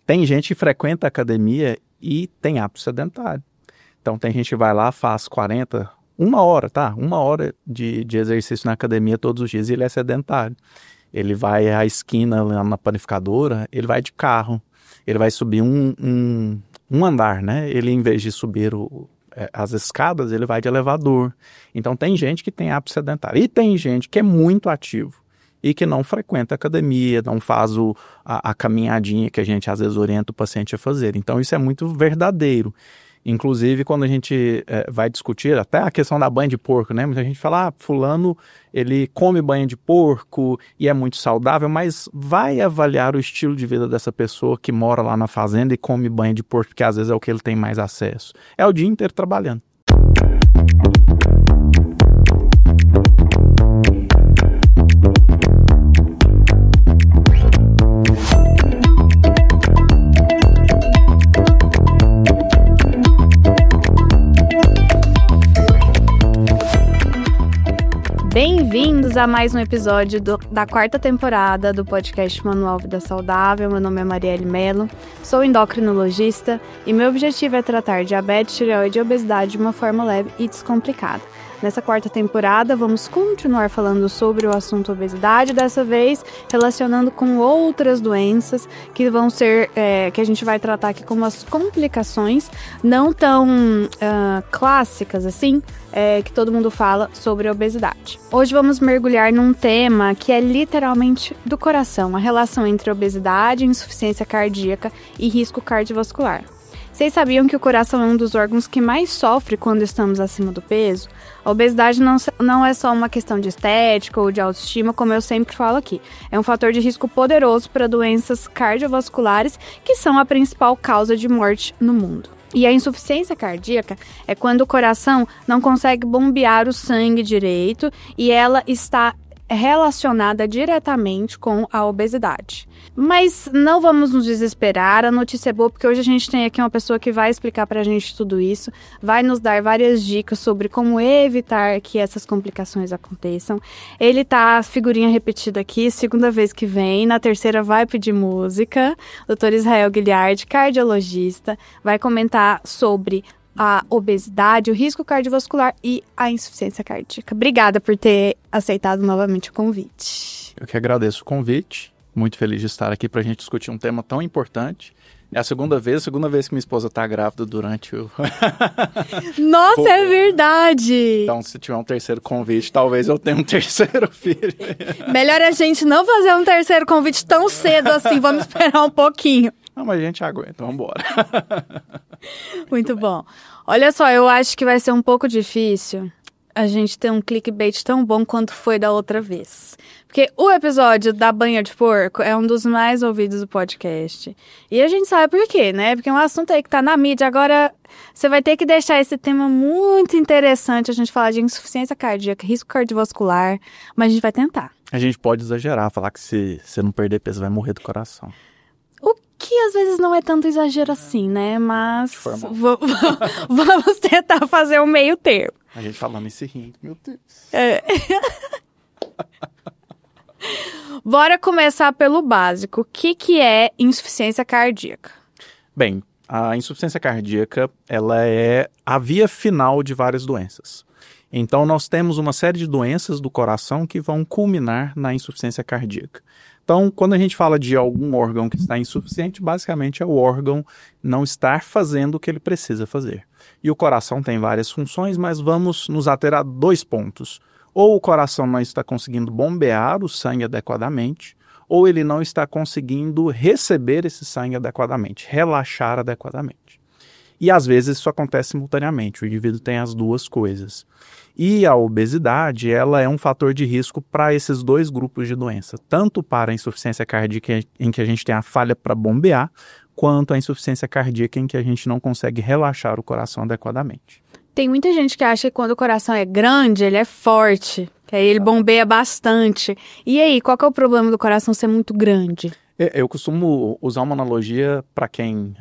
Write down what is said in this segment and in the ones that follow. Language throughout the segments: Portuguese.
Tem gente que frequenta a academia e tem hábito sedentário. Então tem gente que vai lá, faz 1 hora de exercício na academia todos os dias e ele é sedentário. Ele vai à esquina lá na panificadora, ele vai de carro, ele vai subir um andar, né? Ele, em vez de subir as escadas, ele vai de elevador. Então tem gente que tem hábito sedentário. E tem gente que é muito ativo e que não frequenta a academia, não faz a caminhadinha que a gente às vezes orienta o paciente a fazer. Então isso é muito verdadeiro. Inclusive, quando a gente vai discutir até a questão da banha de porco, né? Muita gente fala, fulano, ele come banha de porco e é muito saudável, mas vai avaliar o estilo de vida dessa pessoa que mora lá na fazenda e come banha de porco, porque às vezes é o que ele tem mais acesso. É o dia inteiro trabalhando. Bem-vindos a mais um episódio da 4ª temporada do podcast Manual Vida Saudável. Meu nome é Marielle Mello, sou endocrinologista e meu objetivo é tratar diabetes, tireoide e obesidade de uma forma leve e descomplicada. Nessa 4ª temporada, vamos continuar falando sobre o assunto obesidade, dessa vez relacionando com outras doenças que vão ser, que a gente vai tratar aqui como as complicações não tão clássicas assim, que todo mundo fala sobre a obesidade. Hoje vamos mergulhar num tema que é literalmente do coração, a relação entre obesidade, insuficiência cardíaca e risco cardiovascular. Vocês sabiam que o coração é um dos órgãos que mais sofre quando estamos acima do peso? A obesidade não é só uma questão de estética ou de autoestima, como eu sempre falo aqui. É um fator de risco poderoso para doenças cardiovasculares, que são a principal causa de morte no mundo. E a insuficiência cardíaca é quando o coração não consegue bombear o sangue direito e ela está relacionada diretamente com a obesidade. Mas não vamos nos desesperar, a notícia é boa porque hoje a gente tem aqui uma pessoa que vai explicar pra gente tudo isso, vai nos dar várias dicas sobre como evitar que essas complicações aconteçam. Ele tá figurinha repetida aqui, segunda vez que vem, na terceira vai pedir música. Dr. Israel Guilhard, cardiologista, vai comentar sobre a obesidade, o risco cardiovascular e a insuficiência cardíaca. Obrigada por ter aceitado novamente o convite. Eu que agradeço o convite, muito feliz de estar aqui para a gente discutir um tema tão importante. É a segunda vez que minha esposa está grávida durante o... Nossa, é verdade! Então, se tiver um terceiro convite, talvez eu tenha um terceiro filho. Melhor a gente não fazer um terceiro convite tão cedo assim, vamos esperar um pouquinho. Não, mas a gente aguenta, vamos embora. Muito bom. Olha só, eu acho que vai ser um pouco difícil a gente ter um clickbait tão bom quanto foi da outra vez. Porque o episódio da banha de porco é um dos mais ouvidos do podcast. E a gente sabe por quê, né? Porque é um assunto aí que tá na mídia. Agora, você vai ter que deixar esse tema muito interessante, a gente falar de insuficiência cardíaca, risco cardiovascular, mas a gente vai tentar. A gente pode exagerar, falar que se você não perder peso, vai morrer do coração. O que às vezes não é tanto exagero assim, né? Mas vamos tentar fazer um meio termo. A gente falando esse rindo, meu Deus. Bora começar pelo básico. O que é insuficiência cardíaca? Bem, a insuficiência cardíaca, ela é a via final de várias doenças. Então, nós temos uma série de doenças do coração que vão culminar na insuficiência cardíaca. Então, quando a gente fala de algum órgão que está insuficiente, basicamente é o órgão não estar fazendo o que ele precisa fazer. E o coração tem várias funções, mas vamos nos ater a 2 pontos. Ou o coração não está conseguindo bombear o sangue adequadamente, ou ele não está conseguindo receber esse sangue adequadamente, relaxar adequadamente. E às vezes isso acontece simultaneamente, o indivíduo tem as 2 coisas. E a obesidade, ela é um fator de risco para esses 2 grupos de doença, tanto para a insuficiência cardíaca em que a gente tem a falha para bombear, quanto a insuficiência cardíaca em que a gente não consegue relaxar o coração adequadamente. Tem muita gente que acha que quando o coração é grande, ele é forte, que aí ele bombeia bastante. E aí, qual que é o problema do coração ser muito grande? Eu costumo usar uma analogia para quem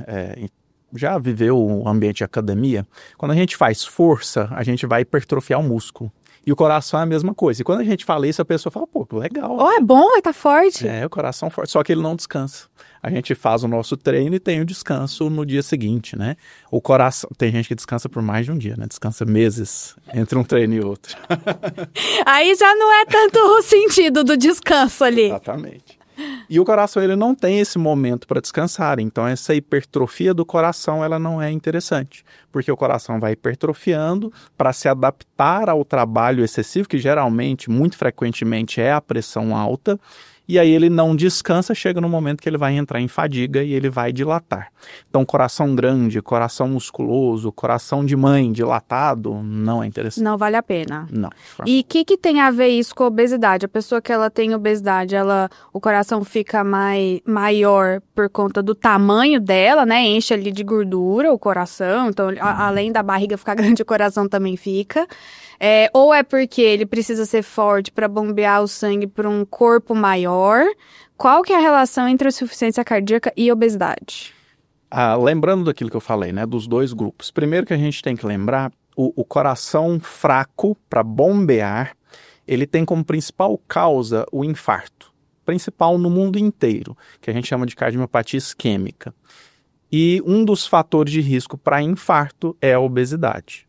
já viveu o ambiente de academia. Quando a gente faz força, a gente vai hipertrofiar o músculo. E o coração é a mesma coisa. E quando a gente fala isso, a pessoa fala, pô, legal. Oh, é bom, tá forte. É, o coração forte, só que ele não descansa. A gente faz o nosso treino e tem o descanso no dia seguinte, né? O coração, tem gente que descansa por mais de um dia, né? Descansa meses entre um treino e outro. Aí já não é tanto o sentido do descanso ali. Exatamente. E o coração, ele não tem esse momento para descansar, então essa hipertrofia do coração, ela não é interessante, porque o coração vai hipertrofiando para se adaptar ao trabalho excessivo, que geralmente, muito frequentemente, é a pressão alta, e aí ele não descansa, chega no momento que ele vai entrar em fadiga e ele vai dilatar. Então, coração grande, coração musculoso, coração de mãe dilatado, não é interessante. Não vale a pena. Não. E o que tem a ver isso com a obesidade? A pessoa que ela tem obesidade, o coração fica maior por conta do tamanho dela, né? Enche ali de gordura o coração, então além da barriga ficar grande, o coração também fica. Ou é porque ele precisa ser forte para bombear o sangue para um corpo maior? Qual que é a relação entre a insuficiência cardíaca e obesidade? Lembrando daquilo que eu falei, né, dos dois grupos. Primeiro que a gente tem que lembrar, o coração fraco para bombear, ele tem como principal causa o infarto. Principal no mundo inteiro, que a gente chama de cardiomiopatia isquêmica. E um dos fatores de risco para infarto é a obesidade.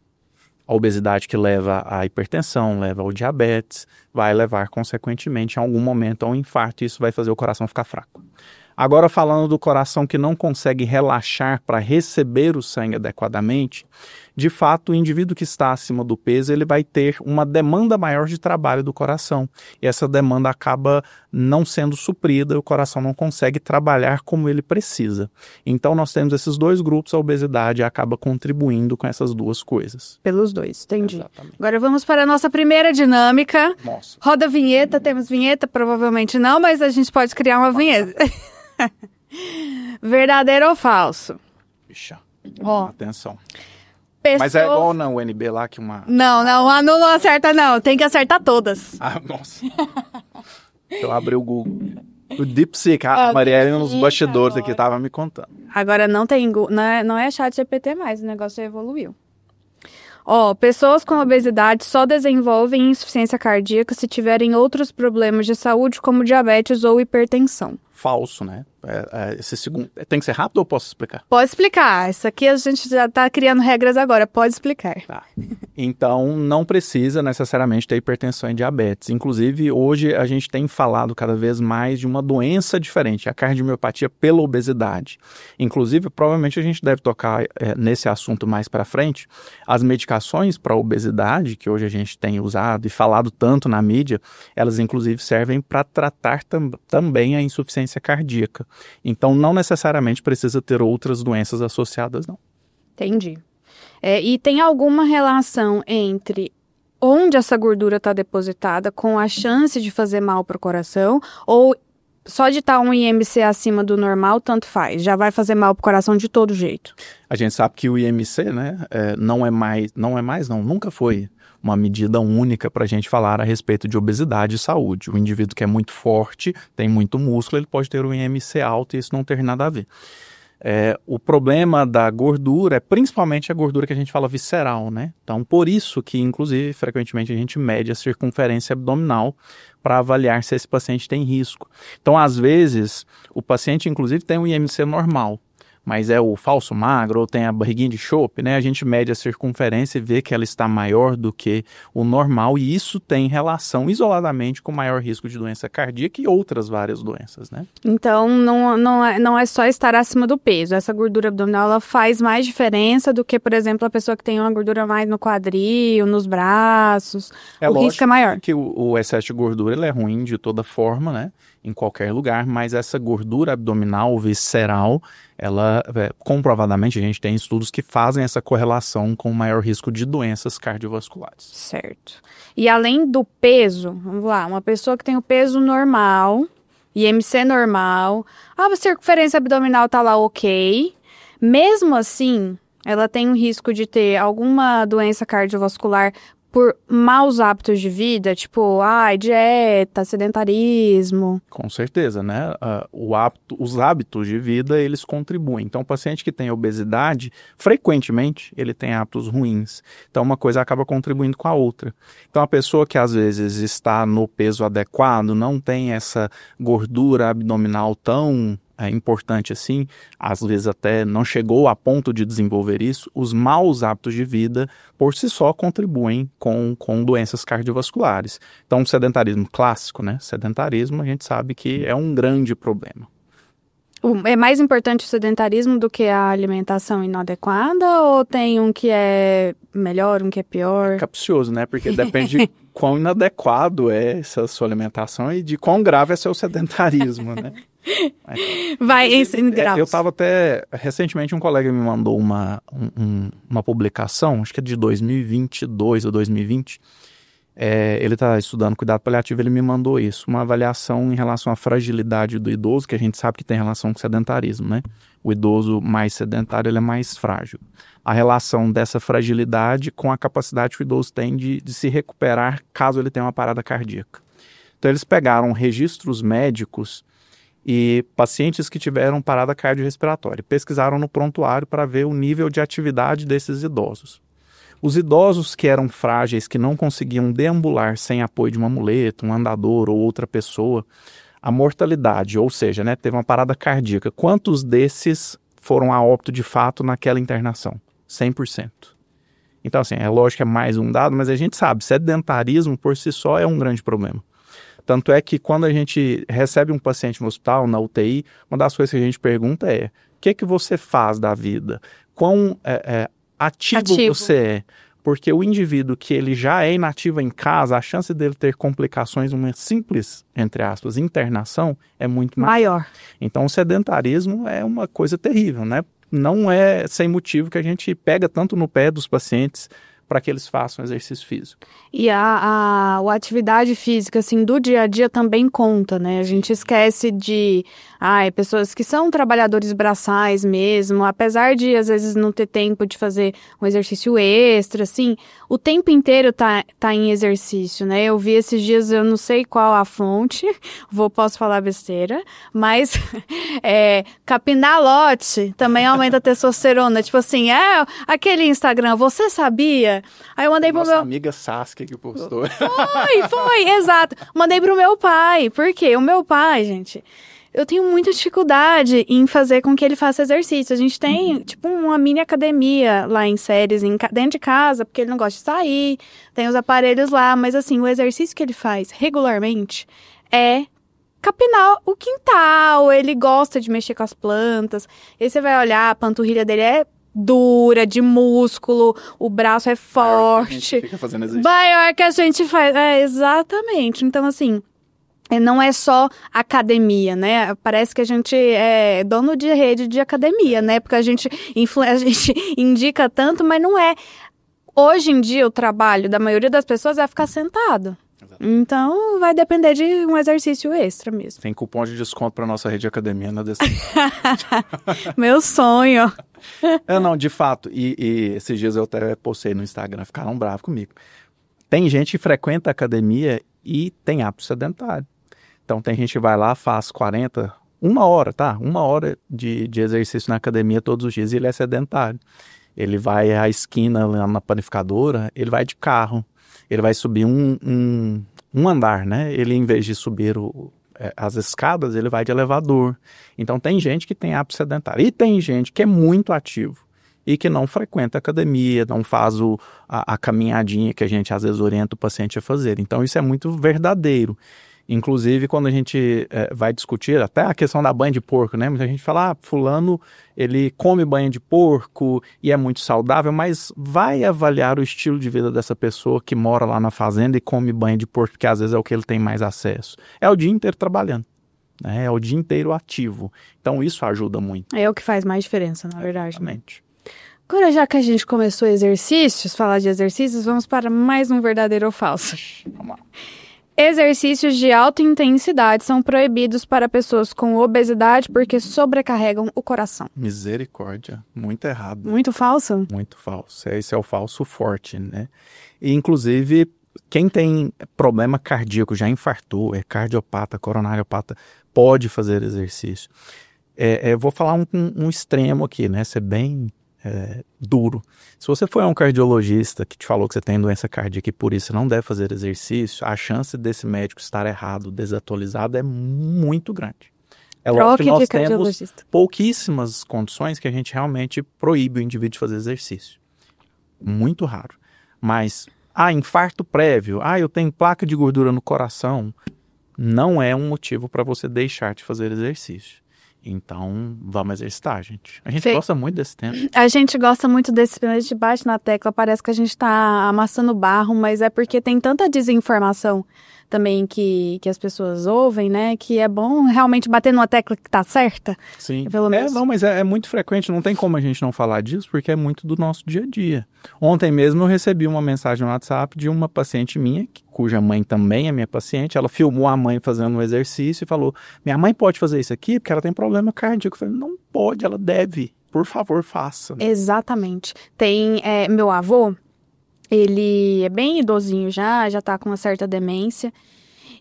A obesidade que leva à hipertensão, leva ao diabetes, vai levar, consequentemente, em algum momento ao infarto, e isso vai fazer o coração ficar fraco. Agora, falando do coração que não consegue relaxar para receber o sangue adequadamente, de fato, o indivíduo que está acima do peso, ele vai ter uma demanda maior de trabalho do coração. E essa demanda acaba não sendo suprida, o coração não consegue trabalhar como ele precisa. Então, nós temos esses dois grupos, a obesidade acaba contribuindo com essas duas coisas. Pelos dois, entendi. Exatamente. Agora vamos para a nossa primeira dinâmica. Nossa. Roda a vinheta, temos vinheta? Provavelmente não, mas a gente pode criar uma vinheta. Verdadeiro ou falso? Bicha. Ó. Atenção. Pessoa... Mas é igual na UNB lá que uma... Não, não acerta não. Tem que acertar todas. Nossa. Eu abri o Google. O DeepSeek, a Marielle nos bastidores aqui tava me contando. Agora não tem... Não é chat GPT mais, o negócio evoluiu. Pessoas com obesidade só desenvolvem insuficiência cardíaca se tiverem outros problemas de saúde, como diabetes ou hipertensão. Falso, né? Esse segundo... Tem que ser rápido ou posso explicar? Pode explicar. Isso aqui a gente já está criando regras agora. Pode explicar. Tá. Então, não precisa necessariamente ter hipertensão e diabetes. Inclusive, hoje a gente tem falado cada vez mais de uma doença diferente, a cardiomiopatia pela obesidade. Inclusive, provavelmente a gente deve tocar nesse assunto mais para frente. As medicações para obesidade, que hoje a gente tem usado e falado tanto na mídia, elas inclusive servem para tratar também a insuficiência cardíaca. Então, não necessariamente precisa ter outras doenças associadas, não. Entendi. E tem alguma relação entre onde essa gordura está depositada com a chance de fazer mal para o coração? Ou só de estar um IMC acima do normal, tanto faz? Já vai fazer mal para o coração de todo jeito? A gente sabe que o IMC, né, nunca foi uma medida única para a gente falar a respeito de obesidade e saúde. O indivíduo que é muito forte, tem muito músculo, ele pode ter um IMC alto e isso não ter nada a ver. O problema da gordura é principalmente a gordura que a gente fala visceral, né? Então, por isso que, inclusive, frequentemente a gente mede a circunferência abdominal para avaliar se esse paciente tem risco. Então, às vezes, o paciente, inclusive, tem um IMC normal, mas é o falso magro ou tem a barriguinha de chope, né? A gente mede a circunferência e vê que ela está maior do que o normal e isso tem relação isoladamente com maior risco de doença cardíaca e outras várias doenças, né? Então, não é só estar acima do peso. Essa gordura abdominal, ela faz mais diferença do que, por exemplo, a pessoa que tem uma gordura mais no quadril, nos braços. O risco é maior. Que o excesso de gordura ele é ruim de toda forma, né? Em qualquer lugar, mas essa gordura abdominal visceral, ela, comprovadamente, a gente tem estudos que fazem essa correlação com o maior risco de doenças cardiovasculares. Certo. E além do peso, vamos lá, uma pessoa que tem o peso normal, IMC normal, a circunferência abdominal tá lá ok, mesmo assim, ela tem um risco de ter alguma doença cardiovascular por maus hábitos de vida, tipo, dieta, sedentarismo? Com certeza, né? Os hábitos de vida, eles contribuem. Então, o paciente que tem obesidade, frequentemente, ele tem hábitos ruins. Então, uma coisa acaba contribuindo com a outra. Então, a pessoa que, às vezes, está no peso adequado, não tem essa gordura abdominal tão importante assim, às vezes até não chegou a ponto de desenvolver isso, os maus hábitos de vida por si só contribuem com doenças cardiovasculares. Então, o sedentarismo clássico, né? Sedentarismo, a gente sabe que é um grande problema. É mais importante o sedentarismo do que a alimentação inadequada, ou tem um que é melhor, um que é pior? É capcioso, né? Porque depende de quão inadequado é essa sua alimentação e de quão grave é seu sedentarismo, né? Vai em graus. Eu estava até... Recentemente um colega me mandou uma publicação, acho que é de 2022 ou 2020. Ele está estudando cuidado paliativo, ele me mandou isso, uma avaliação em relação à fragilidade do idoso, que a gente sabe que tem relação com o sedentarismo, né? O idoso mais sedentário, ele é mais frágil. A relação dessa fragilidade com a capacidade que o idoso tem de se recuperar caso ele tenha uma parada cardíaca. Então eles pegaram registros médicos e pacientes que tiveram parada cardiorrespiratória, pesquisaram no prontuário para ver o nível de atividade desses idosos. Os idosos que eram frágeis, que não conseguiam deambular sem apoio de uma muleta, um andador ou outra pessoa, a mortalidade, ou seja, né, teve uma parada cardíaca, quantos desses foram a óbito de fato naquela internação? 100%. Então, assim, é lógico que é mais um dado, mas a gente sabe, sedentarismo por si só é um grande problema. Tanto é que quando a gente recebe um paciente no hospital, na UTI, uma das coisas que a gente pergunta é: o que você faz da vida? Quão ativo você é? Porque o indivíduo que ele já é inativo em casa, a chance dele ter complicações, uma simples, entre aspas, internação, é muito maior. Então o sedentarismo é uma coisa terrível, né? Não é sem motivo que a gente pega tanto no pé dos pacientes para que eles façam exercício físico. E a atividade física, assim, do dia a dia também conta, né? A gente esquece de pessoas que são trabalhadores braçais mesmo, apesar de, às vezes, não ter tempo de fazer um exercício extra, assim, o tempo inteiro tá em exercício, né? Eu vi esses dias, eu não sei qual a fonte, posso falar besteira, mas capinar lote também aumenta a testosterona. Tipo assim, aquele Instagram, você sabia? Aí eu mandei pro Nossa amiga Saskia que postou. Foi, exato. Mandei pro meu pai. Por quê? O meu pai, gente, eu tenho muita dificuldade em fazer com que ele faça exercício. A gente tem, tipo, uma mini academia lá em Séries, dentro de casa, porque ele não gosta de sair, tem os aparelhos lá, mas assim, o exercício que ele faz regularmente é capinar o quintal, ele gosta de mexer com as plantas, e você vai olhar, a panturrilha dele é dura, de músculo, o braço é forte. A gente fica fazendo exercício. Maior que a gente faz. Exatamente. Então, assim, não é só academia, né? Parece que a gente é dono de rede de academia, né? Porque a gente indica tanto, mas não é. Hoje em dia, o trabalho da maioria das pessoas é ficar sentado. Então, vai depender de um exercício extra mesmo. Tem cupom de desconto para nossa rede de academia na descrição. Meu sonho. Não, de fato. E esses dias eu até postei no Instagram, ficaram bravos comigo. Tem gente que frequenta a academia e tem hábito sedentário. Então, tem gente que vai lá, faz 1 hora, tá? 1 hora de exercício na academia todos os dias e ele é sedentário. Ele vai à esquina lá na panificadora, ele vai de carro. Ele vai subir um andar, né? Ele, em vez de subir as escadas, ele vai de elevador. Então, tem gente que tem hábito sedentário. E tem gente que é muito ativo e que não frequenta a academia, não faz a caminhadinha que a gente, às vezes, orienta o paciente a fazer. Então, isso é muito verdadeiro. Inclusive, quando a gente vai discutir até a questão da banha de porco, né? Muita gente fala, fulano, ele come banha de porco e é muito saudável, mas vai avaliar o estilo de vida dessa pessoa que mora lá na fazenda e come banha de porco, porque às vezes é o que ele tem mais acesso. É o dia inteiro trabalhando, né? É o dia inteiro ativo. Então, isso ajuda muito. É o que faz mais diferença, na verdade. Exatamente. Agora, já que a gente começou falar de exercícios, vamos para mais um verdadeiro ou falso. Vamos lá. Exercícios de alta intensidade são proibidos para pessoas com obesidade porque sobrecarregam o coração. Misericórdia, muito errado. Muito falso? Muito falso. Esse é o falso forte, né? E, inclusive, quem tem problema cardíaco, já infartou, é cardiopata, coronariopata, pode fazer exercício. Eu vou falar um extremo aqui, né? Ser bem duro. Se você for um cardiologista que te falou que você tem doença cardíaca e por isso você não deve fazer exercício, a chance desse médico estar errado, desatualizado, é muito grande. É lógico que nós temos pouquíssimas condições que a gente realmente proíbe o indivíduo de fazer exercício. Muito raro. Mas, infarto prévio, eu tenho placa de gordura no coração, não é um motivo para você deixar de fazer exercício. Então, vamos exercitar, gente. A gente gosta muito desse tema. A gente gosta muito desse tema, a gente bate na tecla, parece que a gente está amassando barro, mas é porque tem tanta desinformação também que as pessoas ouvem, né? Que é bom realmente bater numa tecla que tá certa. Sim. Pelo menos. Mas é muito frequente, não tem como a gente não falar disso, porque é muito do nosso dia a dia. Ontem mesmo eu recebi uma mensagem no WhatsApp de uma paciente minha, cuja mãe também é minha paciente. Ela filmou a mãe fazendo um exercício e falou: minha mãe pode fazer isso aqui porque ela tem problema cardíaco. Eu falei: não pode, ela deve. Por favor, faça. Exatamente. Tem meu avô, ele é bem idosinho já tá com uma certa demência.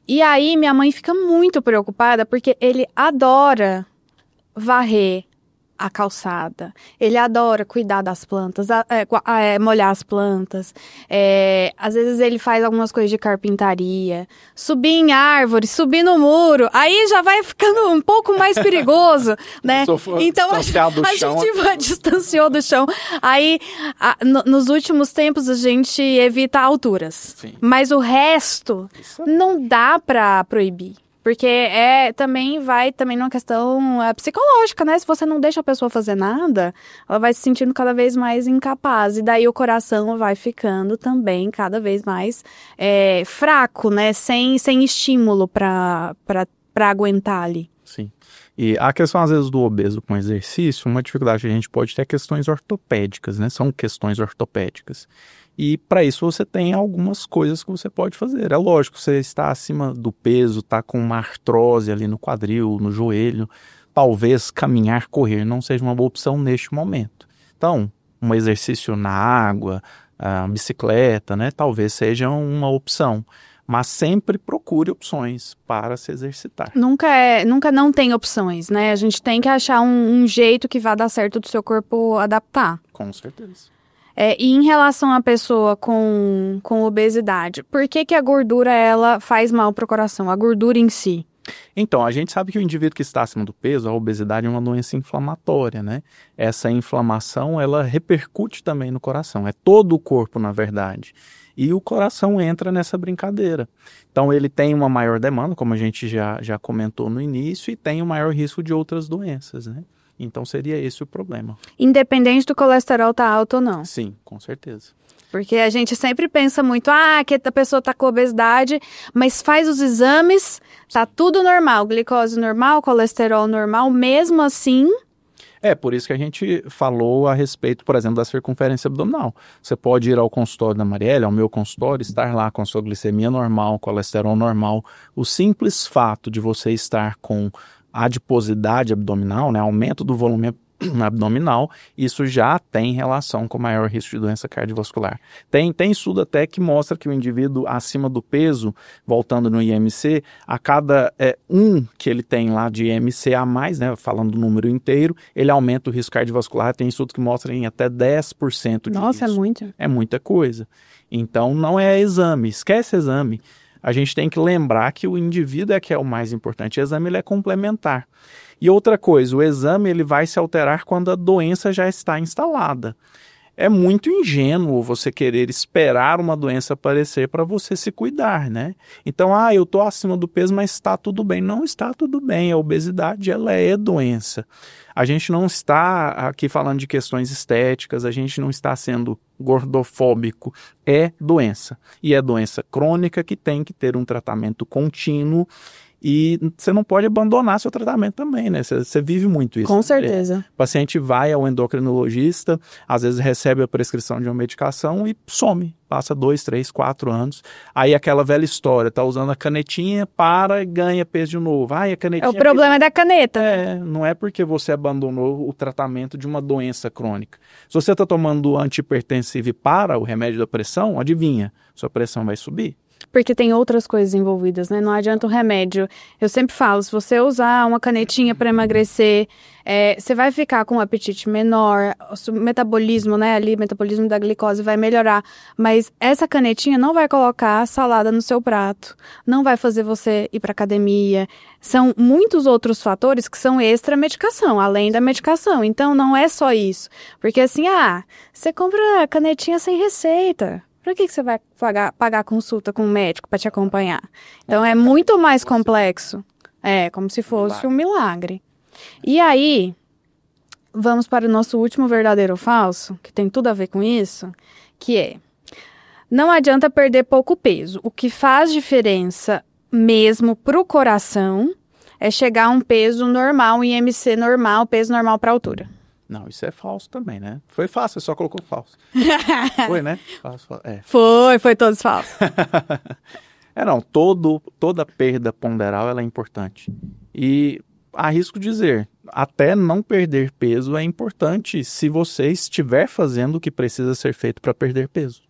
E aí minha mãe fica muito preocupada porque ele adora varrer a calçada. Ele adora cuidar das plantas, molhar as plantas. Às vezes ele faz algumas coisas de carpintaria, subir em árvore, subir no muro. Aí já vai ficando um pouco mais perigoso, né? Então a gente distanciou do chão. Aí, nos últimos tempos, a gente evita alturas. Sim. Mas o resto não dá pra proibir. Porque também vai numa questão psicológica, né? Se você não deixa a pessoa fazer nada, ela vai se sentindo cada vez mais incapaz. E daí o coração vai ficando também cada vez mais fraco, né? Sem estímulo para aguentar ali. Sim. E a questão, às vezes, do obeso com exercício, uma dificuldade que a gente pode ter é questões ortopédicas, né? São questões ortopédicas. E para isso você tem algumas coisas que você pode fazer. É lógico, você está acima do peso, está com uma artrose ali no quadril, no joelho. Talvez caminhar, correr não seja uma boa opção neste momento. Então, um exercício na água, bicicleta, né? Talvez seja uma opção. Mas sempre procure opções para se exercitar. Nunca não tem opções, né? A gente tem que achar um jeito que vá dar certo do seu corpo adaptar. Com certeza. E em relação à pessoa com obesidade, por que a gordura ela faz mal para o coração? A gordura em si? Então, a gente sabe que o indivíduo que está acima do peso, a obesidade é uma doença inflamatória, né? Essa inflamação, ela repercute também no coração. É todo o corpo, na verdade. E o coração entra nessa brincadeira. Então, ele tem uma maior demanda, como a gente já comentou no início, e tem um maior risco de outras doenças, né? Então, seria esse o problema. Independente do colesterol estar alto ou não? Sim, com certeza. Porque a gente sempre pensa muito, que a pessoa está com obesidade, mas faz os exames, tá tudo normal, glicose normal, colesterol normal, mesmo assim... Por isso que a gente falou a respeito, por exemplo, da circunferência abdominal. Você pode ir ao consultório da Marielle, ao meu consultório, estar lá com a sua glicemia normal, colesterol normal. O simples fato de você estar com adiposidade abdominal, né, aumento do volume abdominal, isso já tem relação com maior risco de doença cardiovascular. Tem estudo até que mostra que o indivíduo acima do peso, voltando no IMC, a cada que ele tem lá de IMC a mais, né, falando do número inteiro, ele aumenta o risco cardiovascular. Tem estudos que mostram em até 10% de Nossa, risco. É muito. É muita coisa. Então não é exame, esquece exame. A gente tem que lembrar que o indivíduo é que é o mais importante. O exame ele é complementar. E outra coisa, o exame ele vai se alterar quando a doença já está instalada. É muito ingênuo você querer esperar uma doença aparecer para você se cuidar, né? Então, eu estou acima do peso, mas está tudo bem. Não está tudo bem. A obesidade, ela é doença. A gente não está aqui falando de questões estéticas, a gente não está sendo gordofóbico. É doença. E é doença crônica que tem que ter um tratamento contínuo E você não pode abandonar seu tratamento também, né? Você vive muito isso. Com certeza. O paciente vai ao endocrinologista, às vezes recebe a prescrição de uma medicação e some. Passa 2, 3, 4 anos. Aí aquela velha história, tá usando a canetinha, para e ganha peso de novo. Ai, a canetinha... O problema é da caneta. Não é porque você abandonou o tratamento de uma doença crônica. Se você está tomando antihipertensivo e para o remédio da pressão, adivinha, sua pressão vai subir. Porque tem outras coisas envolvidas, né? Não adianta o remédio. Eu sempre falo, se você usar uma canetinha para emagrecer, você vai ficar com um apetite menor, o metabolismo, né? Ali, o metabolismo da glicose vai melhorar. Mas essa canetinha não vai colocar salada no seu prato, não vai fazer você ir para academia. São muitos outros fatores que são extra medicação, além da medicação. Então, não é só isso. Porque assim, você compra canetinha sem receita. Para que você vai pagar consulta com um médico para te acompanhar? Então, é muito mais complexo. É, como se fosse um milagre. E aí, vamos para o nosso último verdadeiro ou falso, que tem tudo a ver com isso, que é: não adianta perder pouco peso. O que faz diferença mesmo para o coração é chegar a um peso normal, um IMC normal, peso normal para altura. Não, isso é falso também, né? Foi fácil, você só colocou falso. Foi, né? Falso, Foi todos falsos. Não, toda perda ponderal ela é importante. E arrisco dizer, até não perder peso é importante se você estiver fazendo o que precisa ser feito para perder peso.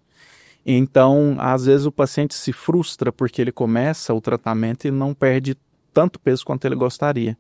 Então, às vezes o paciente se frustra porque ele começa o tratamento e não perde tanto peso quanto ele gostaria.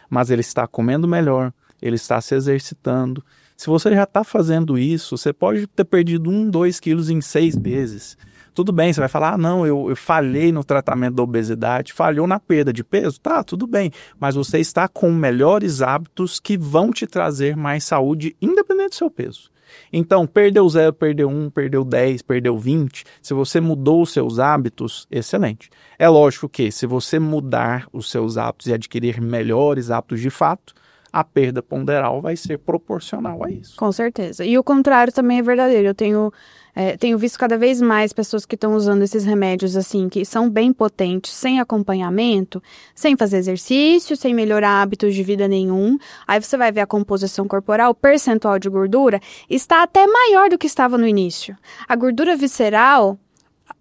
Mas ele está comendo melhor, ele está se exercitando. Se você já está fazendo isso, você pode ter perdido 1, 2 quilos em 6 meses. Tudo bem, você vai falar, não, eu falhei no tratamento da obesidade, falhou na perda de peso, tá, tudo bem. Mas você está com melhores hábitos que vão te trazer mais saúde, independente do seu peso. Então, perdeu 0, perdeu 1, perdeu 10, perdeu 20, se você mudou os seus hábitos, excelente. É lógico que se você mudar os seus hábitos e adquirir melhores hábitos de fato, a perda ponderal vai ser proporcional a isso. Com certeza. E o contrário também é verdadeiro. Eu tenho visto cada vez mais pessoas que estão usando esses remédios assim, que são bem potentes, sem acompanhamento, sem fazer exercício, sem melhorar hábitos de vida nenhum. Aí você vai ver a composição corporal, o percentual de gordura está até maior do que estava no início. A gordura visceral...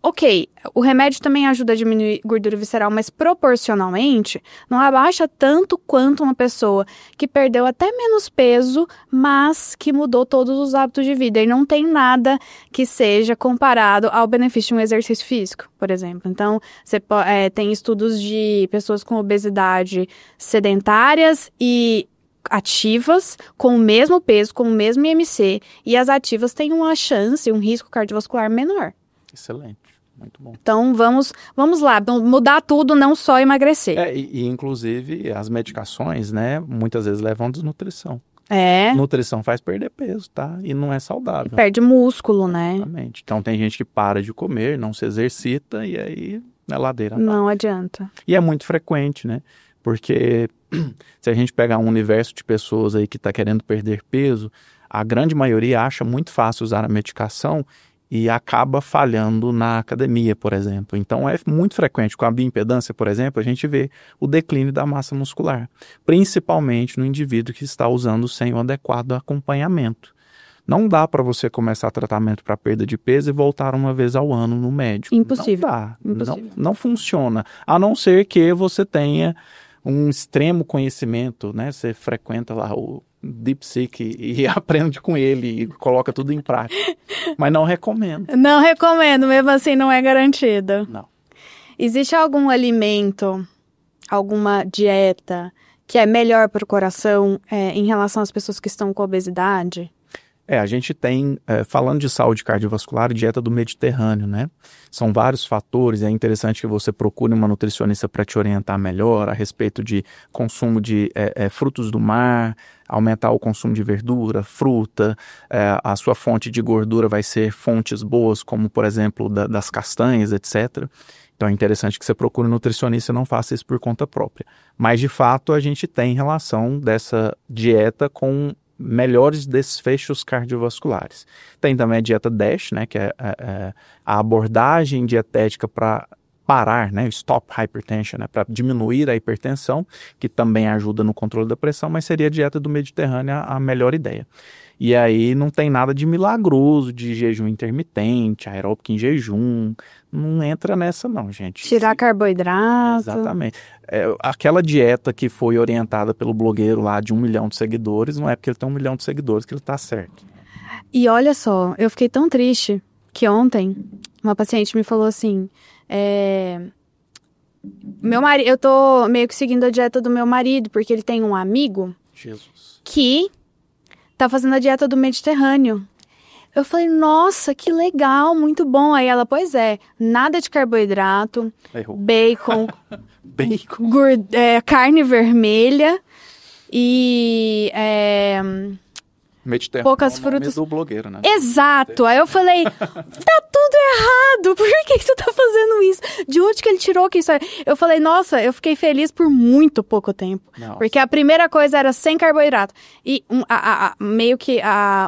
Ok, o remédio também ajuda a diminuir gordura visceral, mas proporcionalmente não abaixa tanto quanto uma pessoa que perdeu até menos peso, mas que mudou todos os hábitos de vida. E não tem nada que seja comparado ao benefício de um exercício físico, por exemplo. Então, tem estudos de pessoas com obesidade sedentárias e ativas, com o mesmo peso, com o mesmo IMC, e as ativas têm uma chance, um risco cardiovascular menor. Excelente, muito bom. Então, vamos lá, mudar tudo, não só emagrecer. E inclusive, as medicações, né, muitas vezes levam a desnutrição. Nutrição faz perder peso, tá? E não é saudável. Perde músculo, né? Exatamente. Então, tem gente que para de comer, não se exercita, e aí, na ladeira. Não adianta. E é muito frequente, né? Porque se a gente pegar um universo de pessoas aí que está querendo perder peso, a grande maioria acha muito fácil usar a medicação e acaba falhando na academia, por exemplo. Então, é muito frequente. Com a bioimpedância, por exemplo, a gente vê o declínio da massa muscular, principalmente no indivíduo que está usando sem o adequado acompanhamento. Não dá para você começar tratamento para perda de peso e voltar uma vez ao ano no médico. Impossível. Não dá. Impossível. Não funciona. A não ser que você tenha um extremo conhecimento, né? Você frequenta lá o DeepSeek e aprende com ele e coloca tudo em prática. Mas não recomendo. Não recomendo, mesmo assim não é garantido. Não. Existe algum alimento, alguma dieta que é melhor para o coração em relação às pessoas que estão com obesidade? A gente tem, falando de saúde cardiovascular, dieta do Mediterrâneo, né? São vários fatores, é interessante que você procure uma nutricionista para te orientar melhor a respeito de consumo de frutos do mar, aumentar o consumo de verdura, fruta, a sua fonte de gordura vai ser fontes boas, como por exemplo das castanhas, etc. Então é interessante que você procure um nutricionista e não faça isso por conta própria. Mas de fato a gente tem relação dessa dieta com melhores desfechos cardiovasculares. Tem também a dieta DASH, né, que é a abordagem dietética para parar, né, stop hypertension, né, para diminuir a hipertensão, que também ajuda no controle da pressão, mas seria a dieta do Mediterrâneo a melhor ideia. E aí não tem nada de milagroso, de jejum intermitente, aeróbico em jejum, não entra nessa não, gente. Tirar carboidrato. Exatamente. Aquela dieta que foi orientada pelo blogueiro lá de 1 milhão de seguidores, não é porque ele tem 1 milhão de seguidores que ele tá certo. E olha só, eu fiquei tão triste que ontem uma paciente me falou assim, meu marido, eu tô meio que seguindo a dieta do meu marido, porque ele tem um amigo que tá fazendo a dieta do Mediterrâneo. Eu falei, nossa, que legal, muito bom. Aí ela, pois é, nada de carboidrato, bacon, carne vermelha e Mediterrâneo, poucas frutas do blogueiro, né? Exato. Aí eu falei, tá tudo errado. Por que você tá fazendo isso? De onde que ele tirou que isso é? Eu falei, nossa, eu fiquei feliz por muito pouco tempo. Nossa. Porque a primeira coisa era sem carboidrato. E meio que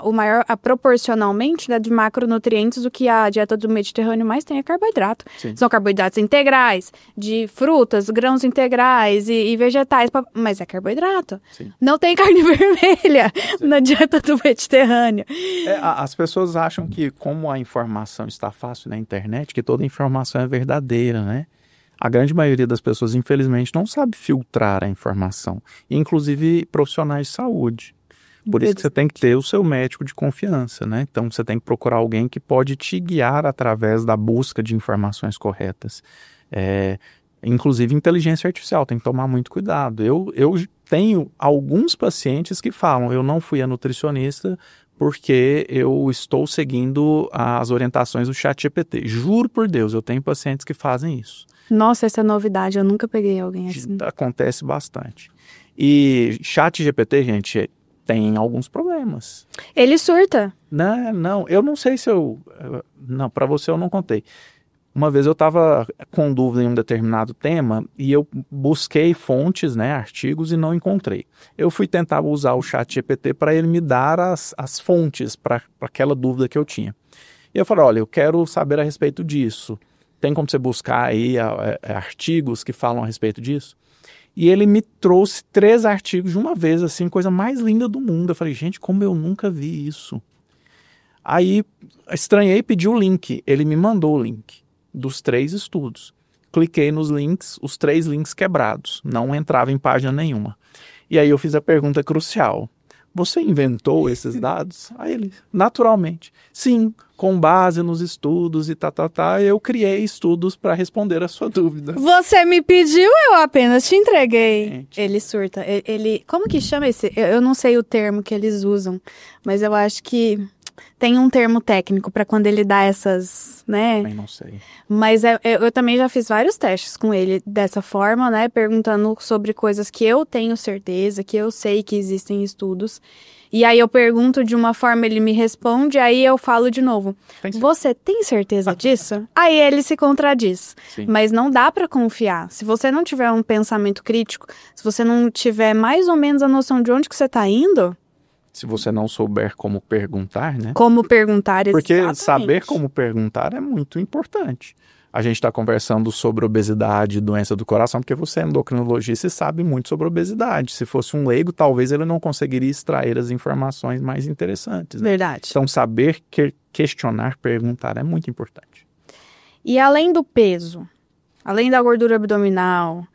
o maior, proporcionalmente, né, de macronutrientes, o que a dieta do Mediterrâneo mais tem é carboidrato. Sim. São carboidratos integrais, de frutas, grãos integrais e vegetais. Mas é carboidrato. Sim. Não tem carne vermelha na dieta do Mediterrâneo. As pessoas acham que, como a informação está fácil na internet, que toda informação é verdadeira, né? A grande maioria das pessoas, infelizmente, não sabe filtrar a informação. Inclusive profissionais de saúde. Por isso que você tem que ter o seu médico de confiança, né? Então você tem que procurar alguém que pode te guiar através da busca de informações corretas. Inclusive inteligência artificial, tem que tomar muito cuidado. Eu tenho alguns pacientes que falam, eu não fui a nutricionista porque eu estou seguindo as orientações do ChatGPT. Juro por Deus, eu tenho pacientes que fazem isso. Nossa, essa é novidade, eu nunca peguei alguém assim. Acontece bastante. E ChatGPT, gente, tem alguns problemas. Ele surta? Não, eu não sei se não, para você eu não contei. Uma vez eu estava com dúvida em um determinado tema e eu busquei fontes, né, artigos, e não encontrei. Eu fui tentar usar o ChatGPT para ele me dar as fontes para aquela dúvida que eu tinha. E eu falei, olha, eu quero saber a respeito disso. Tem como você buscar aí artigos que falam a respeito disso? E ele me trouxe 3 artigos de uma vez, assim, coisa mais linda do mundo. Eu falei, gente, como eu nunca vi isso. Aí, estranhei e pedi o link. Ele me mandou o link dos 3 estudos. Cliquei nos links, os 3 links quebrados. Não entrava em página nenhuma. E aí eu fiz a pergunta crucial. Você inventou esses dados? Aí ele, naturalmente. Sim, com base nos estudos e eu criei estudos para responder a sua dúvida. Você me pediu, eu apenas te entreguei. Gente. Ele surta. Ele, como que chama esse? Eu não sei o termo que eles usam, mas eu acho que tem um termo técnico para quando ele dá essas, né? Também não sei. Mas eu também já fiz vários testes com ele dessa forma, né? Perguntando sobre coisas que eu tenho certeza, que eu sei que existem estudos. E aí eu pergunto de uma forma, ele me responde, aí eu falo de novo. Você tem certeza disso? Aí ele se contradiz. Sim. Mas não dá para confiar. Se você não tiver um pensamento crítico, se você não tiver mais ou menos a noção de onde que você está indo... Se você não souber como perguntar, né? Como perguntar, exatamente. Porque saber como perguntar é muito importante. A gente está conversando sobre obesidade e doença do coração, porque você é endocrinologista e sabe muito sobre obesidade. Se fosse um leigo, talvez ele não conseguiria extrair as informações mais interessantes. Né? Verdade. Então, saber questionar, perguntar é muito importante. E além do peso, além da gordura abdominal...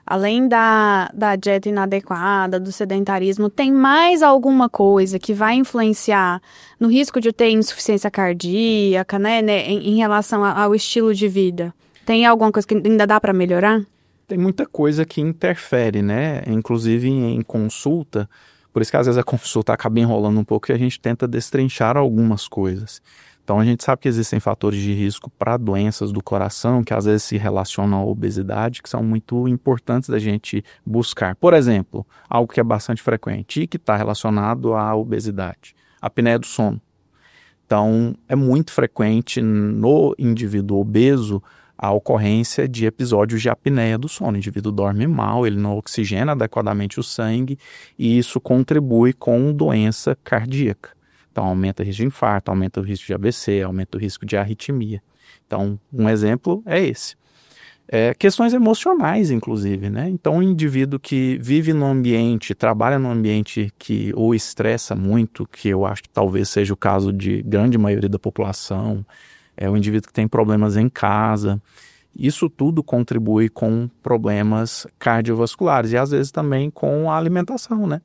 Além da dieta inadequada, do sedentarismo, tem mais alguma coisa que vai influenciar no risco de ter insuficiência cardíaca, né, em relação ao estilo de vida? Tem alguma coisa que ainda dá para melhorar? Tem muita coisa que interfere, né? Inclusive em consulta. Por isso que às vezes a consulta acaba enrolando um pouco e a gente tenta destrinchar algumas coisas. Então a gente sabe que existem fatores de risco para doenças do coração que às vezes se relacionam à obesidade, que são muito importantes da gente buscar. Por exemplo, algo que é bastante frequente e que está relacionado à obesidade, a apneia do sono. Então é muito frequente no indivíduo obeso a ocorrência de episódios de apneia do sono. O indivíduo dorme mal, ele não oxigena adequadamente o sangue e isso contribui com doença cardíaca. Então, aumenta o risco de infarto, aumenta o risco de AVC, aumenta o risco de arritmia. Então, um exemplo é esse. Questões emocionais, inclusive, né? Então, um indivíduo que vive num ambiente, trabalha num ambiente que o estressa muito, que eu acho que talvez seja o caso de grande maioria da população, é o indivíduo que tem problemas em casa, isso tudo contribui com problemas cardiovasculares e às vezes também com a alimentação, né?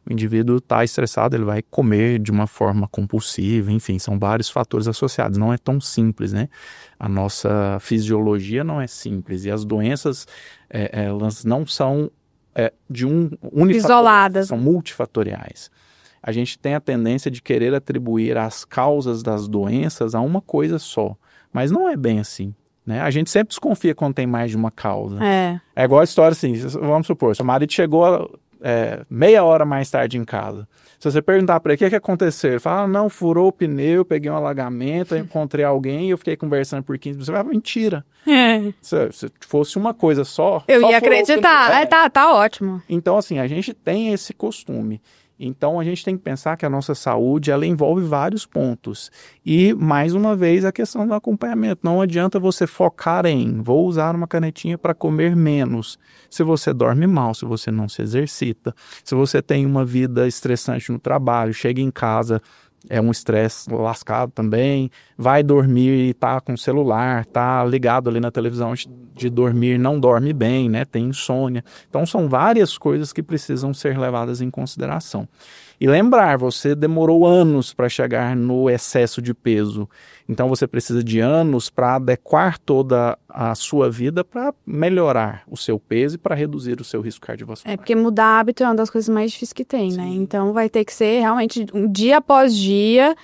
O indivíduo está estressado, ele vai comer de uma forma compulsiva, enfim, são vários fatores associados. Não é tão simples, né? A nossa fisiologia não é simples e as doenças, elas não são de isoladas, são multifatoriais. A gente tem a tendência de querer atribuir as causas das doenças a uma coisa só, mas não é bem assim. Né? A gente sempre desconfia quando tem mais de uma causa. É igual a história assim, vamos supor, seu marido chegou meia hora mais tarde em casa. Se você perguntar para ele o que aconteceu, ele fala, não, furou o pneu, peguei um alagamento, encontrei alguém e eu fiquei conversando por 15 minutos. Você vai, mentira. Se fosse uma coisa só... Eu ia acreditar. Tá ótimo. Então, assim, a gente tem esse costume. Então, a gente tem que pensar que a nossa saúde, ela envolve vários pontos. E, mais uma vez, a questão do acompanhamento. Não adianta você focar em, vou usar uma canetinha para comer menos. Se você dorme mal, se você não se exercita, se você tem uma vida estressante no trabalho, chega em casa, é um estresse lascado também, vai dormir e tá com o celular, tá ligado ali na televisão de dormir, não dorme bem, né? Tem insônia. Então são várias coisas que precisam ser levadas em consideração. E lembrar, você demorou anos para chegar no excesso de peso. Então você precisa de anos para adequar toda a sua vida para melhorar o seu peso e para reduzir o seu risco cardiovascular. Porque mudar hábito é uma das coisas mais difíceis que tem, né? Então vai ter que ser realmente dia após dia,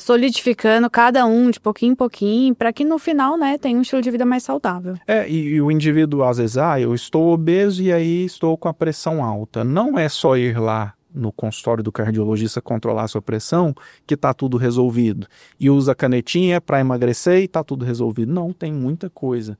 solidificando cada um de pouquinho em pouquinho, para que no final, né, tenha um estilo de vida mais saudável. E o indivíduo às vezes, eu estou obeso e aí estou com a pressão alta. Não é só ir lá no consultório do cardiologista controlar a sua pressão, que está tudo resolvido. E usa canetinha para emagrecer e está tudo resolvido. Não, tem muita coisa.